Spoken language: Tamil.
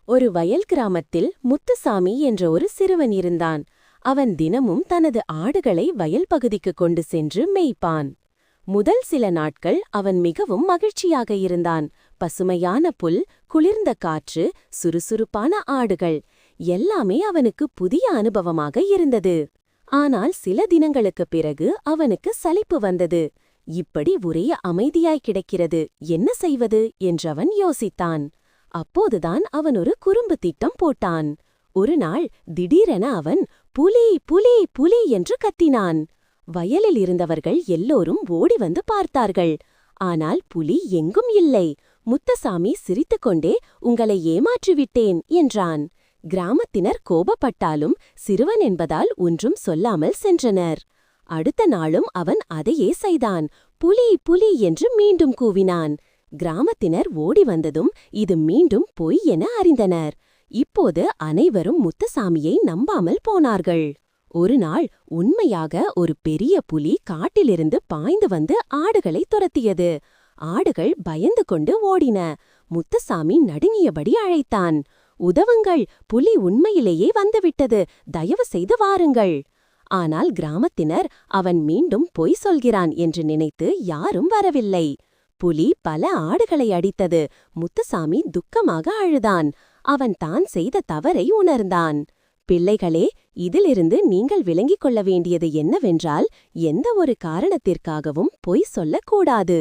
ஒரு வயல் கிராமத்தில் முத்துசாமி என்ற ஒரு சிறுவன் இருந்தான். அவன் தினமும் தனது ஆடுகளை வயல் பகுதிக்கு கொண்டு சென்று மேய்ப்பான். முதல் சில நாட்கள் அவன் மிகவும் மகிழ்ச்சியாக இருந்தான். பசுமையான புல், குளிர்ந்த காற்று, சுறுசுறுப்பான ஆடுகள் எல்லாமே அவனுக்கு புதிய அனுபவமாக இருந்தது. ஆனால் சில தினங்களுக்குப் பிறகு அவனுக்கு சலிப்பு வந்தது. இப்படி ஒரே அமைதியாய் கிடக்கிறது, என்ன செய்வது என்றவன் யோசித்தான். அப்போதுதான் அவன் ஒரு குறும்பு திட்டம் போட்டான். ஒரு நாள் திடீரென அவன் புலி புலி புலி என்று கத்தினான். வயலில் இருந்தவர்கள் எல்லோரும் ஓடி வந்து பார்த்தார்கள். ஆனால் புலி எங்கும் இல்லை. முத்துசாமி சிரித்துக்கொண்டே உங்களை ஏமாற்றிவிட்டேன் என்றான். கிராமத்தினர் கோபப்பட்டாலும் சிறுவன் என்பதால் ஒன்றும் சொல்லாமல் சென்றனர். அடுத்த நாளும் அவன் அதையே செய்தான். புலி புலி என்று மீண்டும் கூவினான். கிராமத்தினர் ஓடி வந்ததும் இது மீண்டும் பொய் என அறிந்தனர். இப்போது அனைவரும் முத்துசாமியை நம்பாமல் போனார்கள். ஒரு நாள் உண்மையாக ஒரு பெரிய புலி காட்டிலிருந்து பாய்ந்து வந்து ஆடுகளை துரத்தியது. ஆடுகள் பயந்து கொண்டு ஓடின. முத்துசாமி நடுங்கியபடி அழைத்தான். உதவுங்கள், புலி உண்மையிலேயே வந்துவிட்டது, தயவு செய்து வாருங்கள். ஆனால் கிராமத்தினர் அவன் மீண்டும் பொய் சொல்கிறான் என்று நினைத்து யாரும் வரவில்லை. புலி பல ஆடுகளை அடித்தது. முத்துசாமி துக்கமாக அழுதான். அவன் தான் செய்த தவறை உணர்ந்தான். பிள்ளைகளே, இதிலிருந்து நீங்கள் விளங்கிக் கொள்ள வேண்டியது என்னவென்றால், எந்த ஒரு காரணத்திற்காகவும் பொய் சொல்லக்கூடாது.